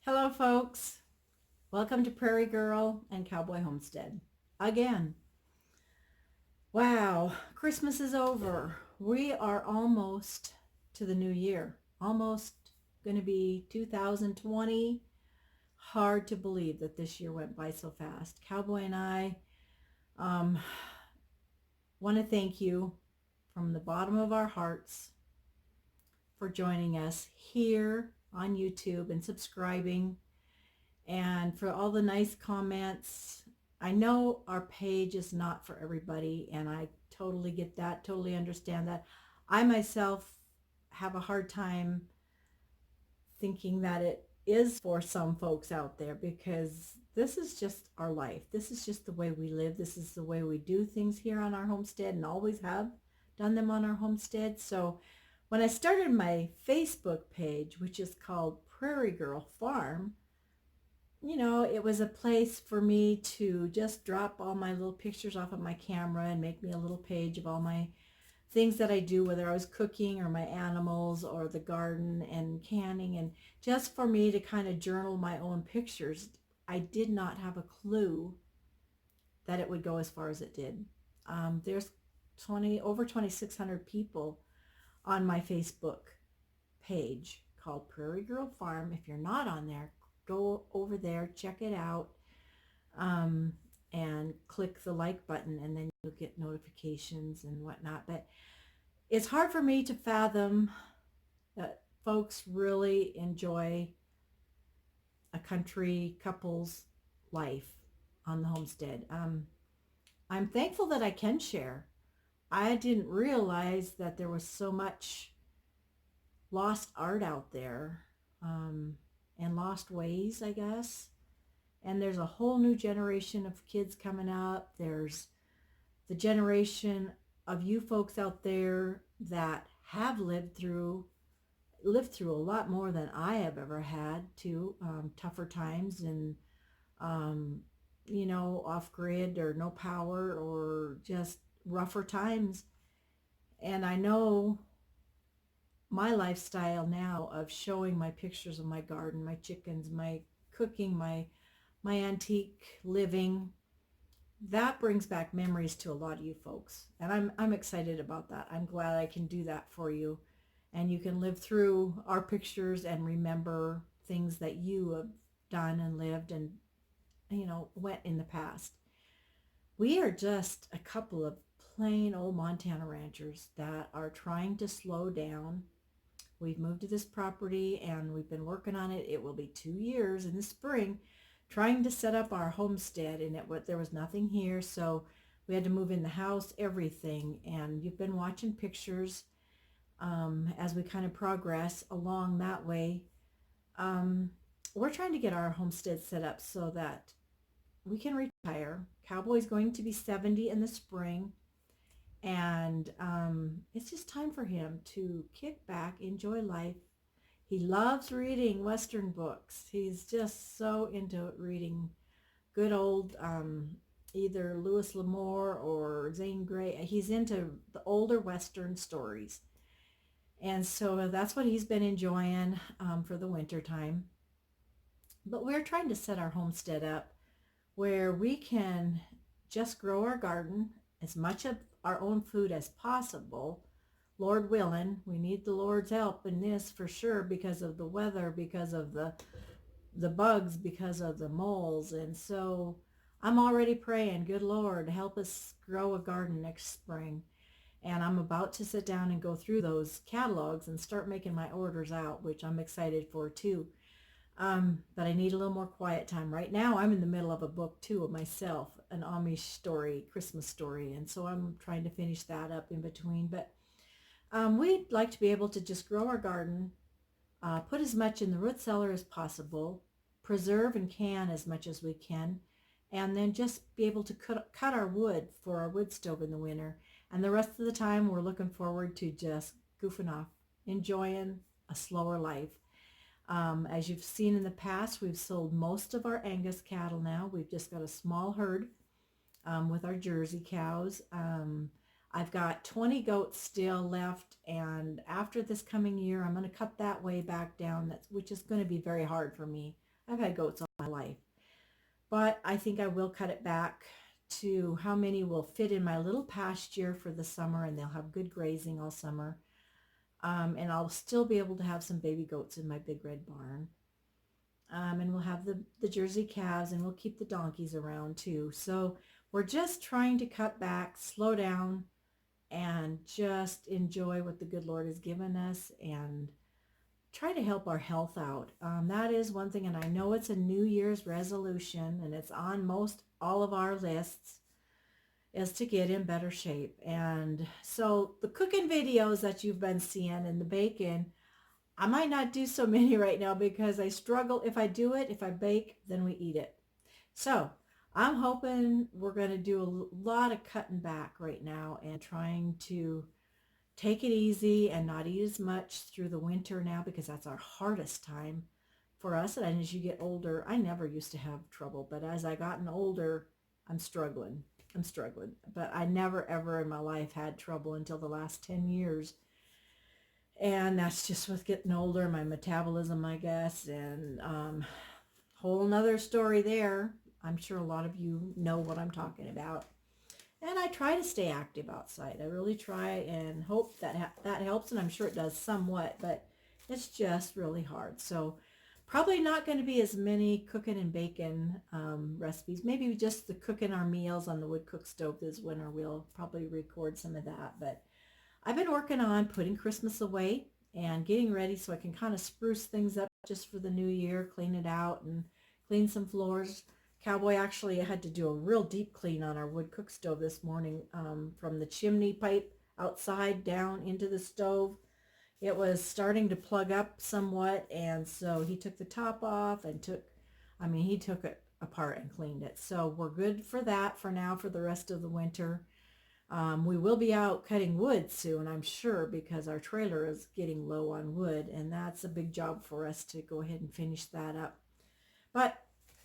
Hello, folks. Welcome to Prairie Girl and Cowboy Homestead. Again, wow, Christmas is over. We are almost to the new year. Almost going to be 2020. Hard to believe that this year went by so fast. Cowboy and I um, want to thank you from the bottom of our hearts for joining us here on YouTube and subscribing and for all the nice comments. I know our page is not for everybody, and I totally get that, totally understand that. I myself have a hard time thinking that it is for some folks out there because this is just our life. This is just the way we live. This is the way we do things here on our homestead and always have done them on our homestead. So when I started my Facebook page, which is called Prairie Girl Farm, it was a place for me to just drop all my little pictures off of my camera and make me a little page of all my things that I do, whether I was cooking or my animals or the garden and canning, and just for me to kind of journal my own pictures. I did not have a clue that it would go as far as it did. There's over 2,600 people on my Facebook page called Prairie Girl Farm. If you're not on there, go over there, check it out, um, and click the like button, and then you'll get notifications and whatnot. But it's hard for me to fathom that folks really enjoy a country couple's life on the homestead. I'm thankful that I can share. I didn't realize that there was so much lost art out there, and lost ways, I guess. And there's a whole new generation of kids coming up. There's the generation of you folks out there that have lived through a lot more than I have ever had to, tougher times and, off grid or no power or just rougher times. And I know my lifestyle now of showing my pictures of my garden, my chickens, my cooking, my antique living, that brings back memories to a lot of you folks. And I'm excited about that. I'm glad I can do that for you. And you can live through our pictures and remember things that you have done and lived and, went in the past. We are just a couple of plain old Montana ranchers that are trying to slow down. We've moved to this property and we've been working on it. It will be 2 years in the spring, trying to set up our homestead, and there was nothing here, so we had to move in the house, everything. And you've been watching pictures as we kind of progress along that way. We're trying to get our homestead set up so that we can retire. Cowboy's going to be 70 in the spring, and it's just time for him to kick back, enjoy life. He loves reading Western books. He's just so into reading good old, either Louis L'Amour or Zane Grey. He's into the older Western stories. And so that's what he's been enjoying for the winter time. But we're trying to set our homestead up where we can just grow our garden, as much of our own food as possible. Lord willing, we need the Lord's help in this for sure, because of the weather, because of the bugs, because of the moles. And so I'm already praying, good Lord, help us grow a garden next spring. And I'm about to sit down and go through those catalogs and start making my orders out, which I'm excited for too. But I need a little more quiet time. Right now, I'm in the middle of a book too of myself, an Amish story, Christmas story. And so I'm trying to finish that up in between. But we'd like to be able to just grow our garden, put as much in the root cellar as possible, preserve and can as much as we can, and then just be able to cut our wood for our wood stove in the winter. And the rest of the time, we're looking forward to just goofing off, enjoying a slower life. As you've seen in the past, we've sold most of our Angus cattle now. We've just got a small herd with our Jersey cows. I've got 20 goats still left, and after this coming year, I'm going to cut that way back down, which is going to be very hard for me. I've had goats all my life. But I think I will cut it back to how many will fit in my little pasture for the summer, and they'll have good grazing all summer. And I'll still be able to have some baby goats in my big red barn. And we'll have the Jersey calves, and we'll keep the donkeys around too. So we're just trying to cut back, slow down, and just enjoy what the good Lord has given us and try to help our health out. That is one thing, and I know it's a New Year's resolution, and it's on most all of our lists, is to get in better shape. And so the cooking videos that you've been seeing and the baking, I might not do so many right now because I struggle. If I do it, if I bake, then we eat it. So I'm hoping we're going to do a lot of cutting back right now and trying to take it easy and not eat as much through the winter now, because that's our hardest time for us. And as you get older, I never used to have trouble, but as I gotten older, I'm struggling. But I never ever in my life had trouble until the last 10 years. And that's just with getting older, my metabolism, I guess, and whole nother story there. I'm sure a lot of you know what I'm talking about. And I try to stay active outside. I really try and hope that that helps, and I'm sure it does somewhat, but it's just really hard. So probably not going to be as many cooking and baking recipes. Maybe just the cooking our meals on the wood cook stove this winter. We'll probably record some of that. But I've been working on putting Christmas away and getting ready so I can kind of spruce things up just for the new year, clean it out and clean some floors. Cowboy actually had to do a real deep clean on our wood cook stove this morning, from the chimney pipe outside down into the stove. It was starting to plug up somewhat, and so he took the top off and he took it apart and cleaned it. So we're good for that for now, for the rest of the winter. We will be out cutting wood soon, I'm sure, because our trailer is getting low on wood, and that's a big job for us to go ahead and finish that up. But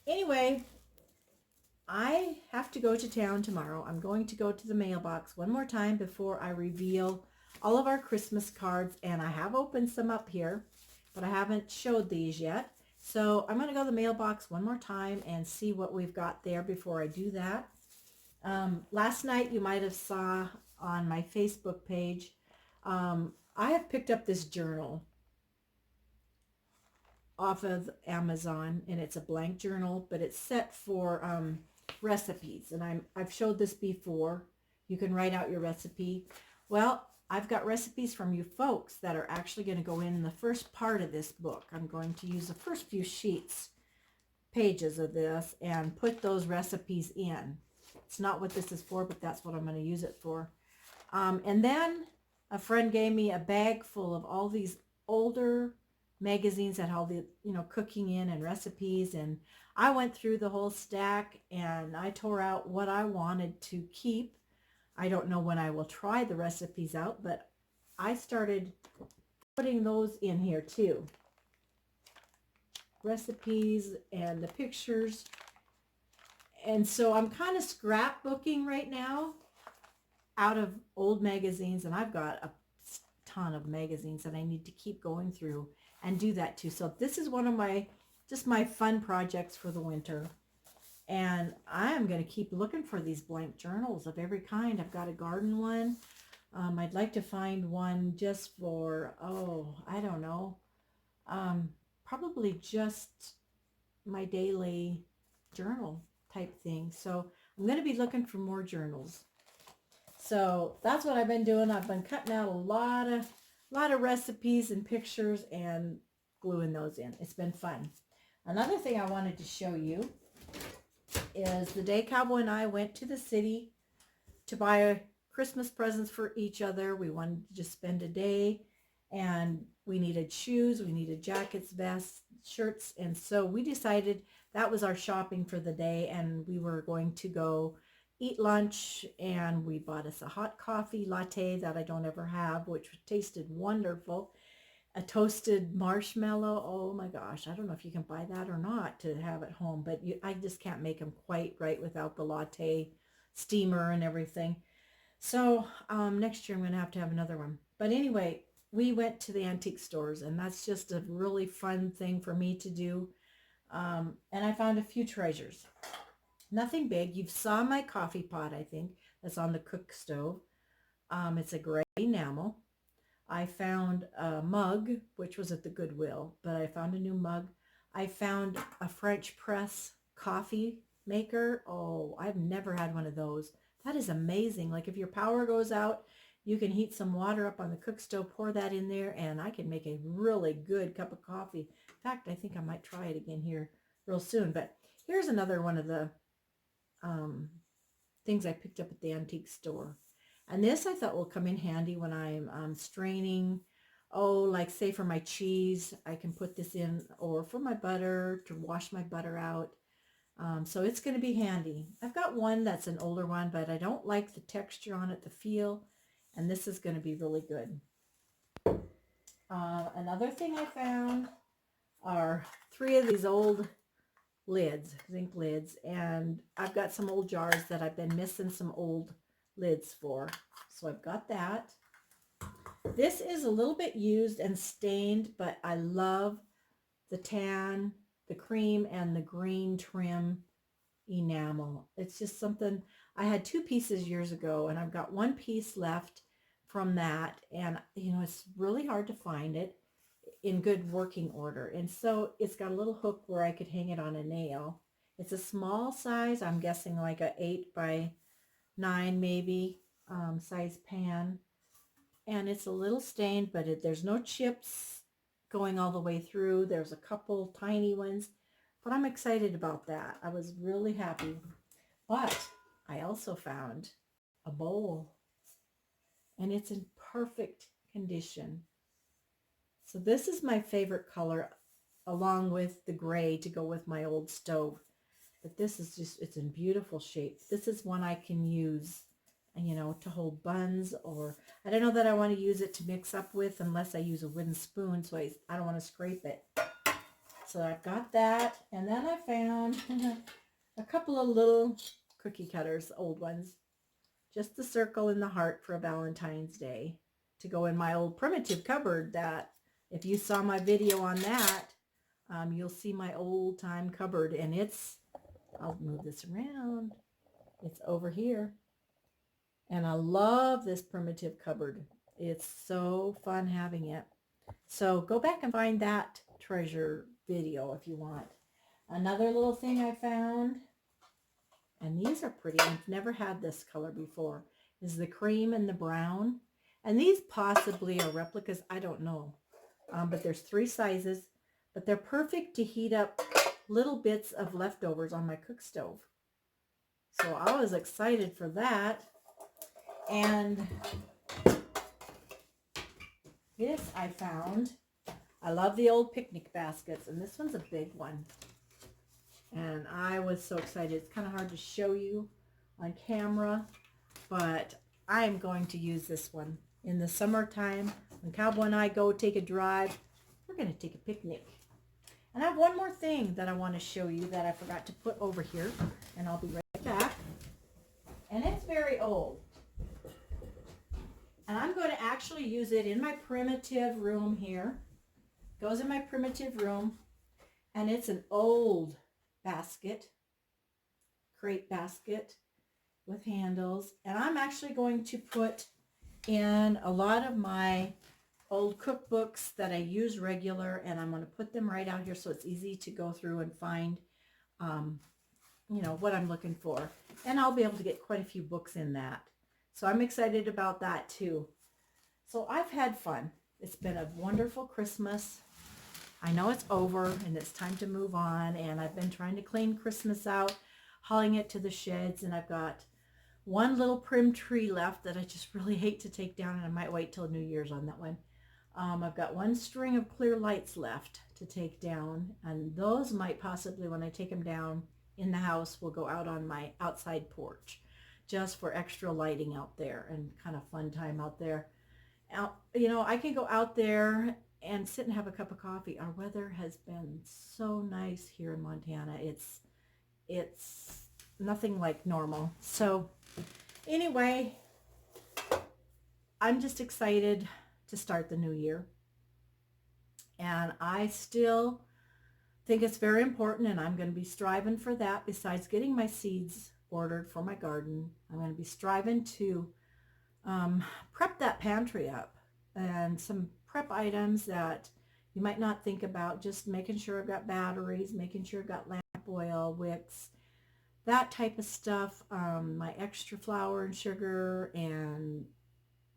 anyway, I have to go to town tomorrow. I'm going to go to the mailbox one more time before I reveal all of our Christmas cards, and I have opened some up here, but I haven't showed these yet. So I'm going to go to the mailbox one more time and see what we've got there before I do that. Last night you might have saw on my Facebook page, I have picked up this journal off of Amazon, and it's a blank journal, but it's set for recipes, and I've showed this before. You can write out your recipe. Well, I've got recipes from you folks that are actually going to go in the first part of this book. I'm going to use the first few pages of this and put those recipes in. It's not what this is for, but that's what I'm going to use it for. And then a friend gave me a bag full of all these older magazines that had all the, cooking in and recipes, and I went through the whole stack and I tore out what I wanted to keep. I don't know when I will try the recipes out, but I started putting those in here too. Recipes and the pictures. And so I'm kind of scrapbooking right now out of old magazines, and I've got a ton of magazines that I need to keep going through and do that too. So this is one of my fun projects for the winter. And I am going to keep looking for these blank journals of every kind. I've got a garden one. I'd like to find one just for, I don't know, probably just my daily journal type thing. So I'm going to be looking for more journals. So that's what I've been doing. I've been cutting out a lot of recipes and pictures and gluing those in. It's been fun. Another thing I wanted to show you is the day Cowboy and I went to the city to buy Christmas presents for each other. We wanted to just spend a day, and we needed shoes, we needed jackets, vests, shirts, and so we decided that was our shopping for the day, and we were going to go eat lunch, and we bought us a hot coffee latte that I don't ever have, which tasted wonderful. A toasted marshmallow. Oh my gosh, I don't know if you can buy that or not to have at home, but I just can't make them quite right without the latte steamer and everything. So next year I'm going to have another one. But anyway, we went to the antique stores, and that's just a really fun thing for me to do. And I found a few treasures. Nothing big. You saw my coffee pot, I think, that's on the cook stove. It's a gray enamel. I found a mug, which was at the Goodwill, but I found a new mug. I found a French press coffee maker. Oh, I've never had one of those. That is amazing. Like if your power goes out, you can heat some water up on the cook stove, pour that in there, and I can make a really good cup of coffee. In fact, I think I might try it again here real soon. But here's another one of the um, things I picked up at the antique store. And this I thought will come in handy when I'm straining. Oh, like say for my cheese, I can put this in, or for my butter, to wash my butter out. So it's going to be handy. I've got one that's an older one, but I don't like the texture on it, the feel. And this is going to be really good. Another thing I found are 3 of these old lids, zinc lids, and I've got some old jars that I've been missing some old lids for. So I've got that. This is a little bit used and stained, but I love the tan, the cream, and the green trim enamel. It's just something, I had 2 pieces years ago, and I've got 1 piece left from that, and you know, it's really hard to find it in good working order. And so it's got a little hook where I could hang it on a nail. It's a small size, I'm guessing like a 8 by 9 maybe size pan. And it's a little stained, but there's no chips going all the way through. There's a couple tiny ones, but I'm excited about that. I was really happy. But I also found a bowl, and it's in perfect condition. So this is my favorite color, along with the gray to go with my old stove. But this is just, it's in beautiful shape. This is one I can use, you know, to hold buns, or I don't know that I want to use it to mix up with unless I use a wooden spoon, so I don't want to scrape it. So I've got that. And then I found a couple of little cookie cutters, old ones. Just the circle and the heart for a Valentine's Day to go in my old primitive cupboard. That if you saw my video on that, you'll see my old time cupboard, and it's, I'll move this around. It's over here. And I love this primitive cupboard. It's so fun having it. So go back and find that treasure video if you want. Another little thing I found, and these are pretty, I've never had this color before, is the cream and the brown. And these possibly are replicas, I don't know. But there's 3 sizes, but they're perfect to heat up little bits of leftovers on my cook stove. So I was excited for that. And this I found. I love the old picnic baskets, and this one's a big one. And I was so excited. It's kind of hard to show you on camera, but I'm going to use this one in the summertime. When Cowboy and I go take a drive, we're going to take a picnic. And I have one more thing that I want to show you that I forgot to put over here, and I'll be right back. And it's very old. And I'm going to actually use it in my primitive room here. Goes in my primitive room. And it's an old basket, crepe basket with handles. And I'm actually going to put in a lot of my old cookbooks that I use regular, and I'm going to put them right out here so it's easy to go through and find, you know, what I'm looking for. And I'll be able to get quite a few books in that. So I'm excited about that too. So I've had fun. It's been a wonderful Christmas. I know it's over and it's time to move on, and I've been trying to clean Christmas out, hauling it to the sheds, and I've got one little prim tree left that I just really hate to take down, and I might wait till New Year's on that one. I've got one string of clear lights left to take down, and those might possibly, when I take them down in the house, will go out on my outside porch just for extra lighting out there and kind of fun time out there. Out, you know, I can go out there and sit and have a cup of coffee. Our weather has been so nice here in Montana. It's nothing like normal. So anyway, I'm just excited to start the new year. And I still think it's very important, and I'm going to be striving for that. Besides getting my seeds ordered for my garden, I'm going to be striving to prep that pantry up, and some prep items that you might not think about, just making sure I've got batteries, making sure I've got lamp oil, wicks, that type of stuff, my extra flour and sugar and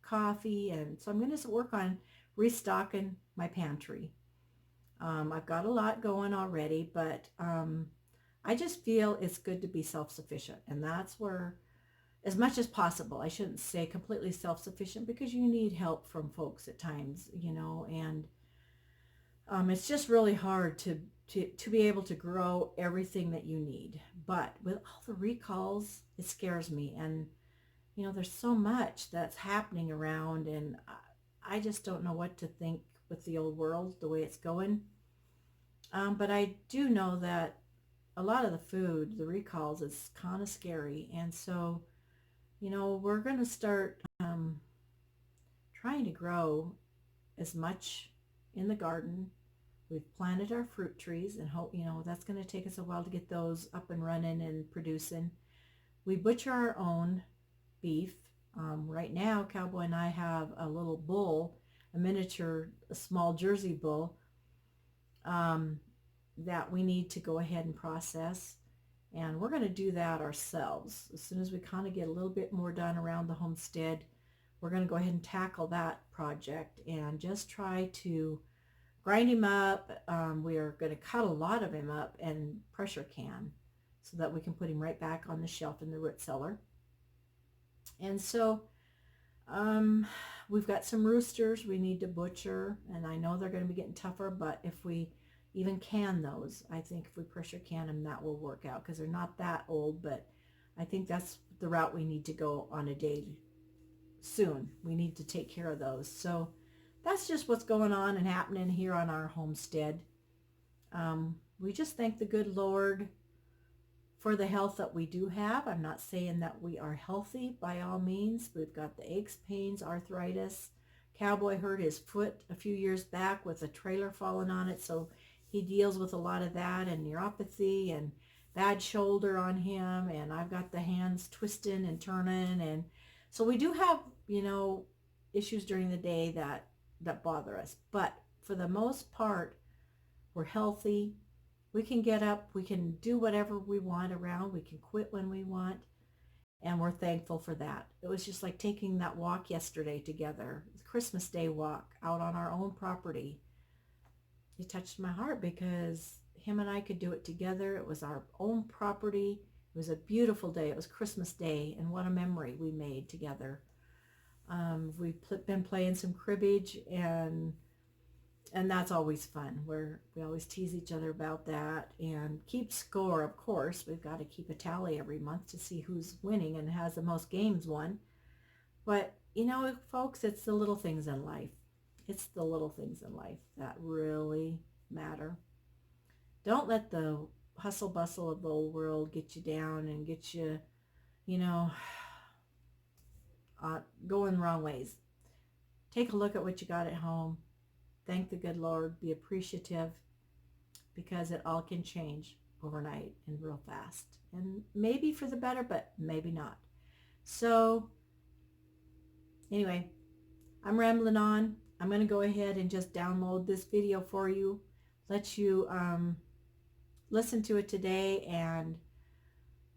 coffee. And so I'm going to work on restocking my pantry. I've got a lot going already, but I just feel it's good to be self-sufficient, and that's where, as much as possible, I shouldn't say completely self-sufficient, because you need help from folks at times, and it's just really hard to be able to grow everything that you need. But with all the recalls, it scares me, and there's so much that's happening around, and I just don't know what to think with the old world, the way it's going. But I do know that a lot of the food, the recalls, is kind of scary, and so we're going to start trying to grow as much in the garden. We've planted our fruit trees, and hope, that's going to take us a while to get those up and running and producing. We butcher our own beef. Right now, Cowboy and I have a little bull, a small Jersey bull, that we need to go ahead and process. And we're going to do that ourselves. As soon as we kind of get a little bit more done around the homestead, we're going to go ahead and tackle that project and just try to grind him up. We are going to cut a lot of him up and pressure can so that we can put him right back on the shelf in the root cellar. And so we've got some roosters we need to butcher, and I know they're going to be getting tougher, but if we even can those, I think if we pressure can them, that will work out, because they're not that old, but I think that's the route we need to go on a day soon. We need to take care of those. So that's just what's going on and happening here on our homestead. We just thank the good Lord for the health that we do have. I'm not saying that we are healthy by all means. We've got the aches, pains, arthritis. Cowboy hurt his foot a few years back with a trailer falling on it, so he deals with a lot of that, and neuropathy and bad shoulder on him, and I've got the hands twisting and turning, and so we do have, issues during the day that bother us. But for the most part, we're healthy. We can get up, we can do whatever we want around, we can quit when we want, and we're thankful for that. It was just like taking that walk yesterday together, the Christmas Day walk out on our own property. It touched my heart because him and I could do it together. It was our own property. It was a beautiful day. It was Christmas Day, and what a memory we made together. We've been playing some cribbage, and that's always fun. We always tease each other about that and keep score, of course. We've got to keep a tally every month to see who's winning and has the most games won. But, folks, it's the little things in life. It's the little things in life that really matter. Don't let the hustle bustle of the old world get you down and get you, going wrong ways. Take a look at what you got at home. Thank the good Lord. Be appreciative, because it all can change overnight and real fast. And maybe for the better, but maybe not. So anyway, I'm rambling on. I'm going to go ahead and just download this video for you, let you listen to it today, and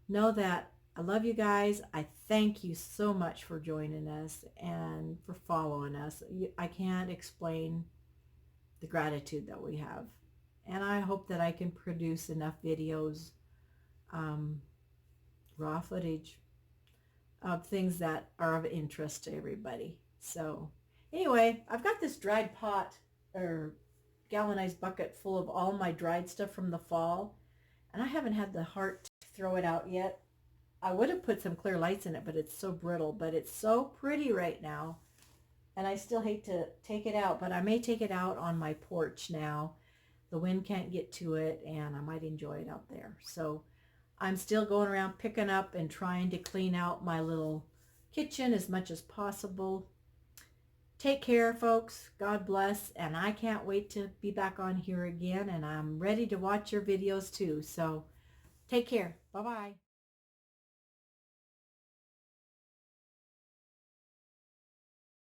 know that I love you guys. I thank you so much for joining us and for following us. I can't explain the gratitude that we have, and I hope that I can produce enough videos, raw footage of things that are of interest to everybody. So anyway, I've got this dried pot or galvanized bucket full of all my dried stuff from the fall, and I haven't had the heart to throw it out yet. I would have put some clear lights in it, but it's so brittle. But it's so pretty right now, and I still hate to take it out, but I may take it out on my porch now. The wind can't get to it, and I might enjoy it out there. So I'm still going around picking up and trying to clean out my little kitchen as much as possible. Take care, folks. God bless. And I can't wait to be back on here again. And I'm ready to watch your videos too. So take care. Bye-bye.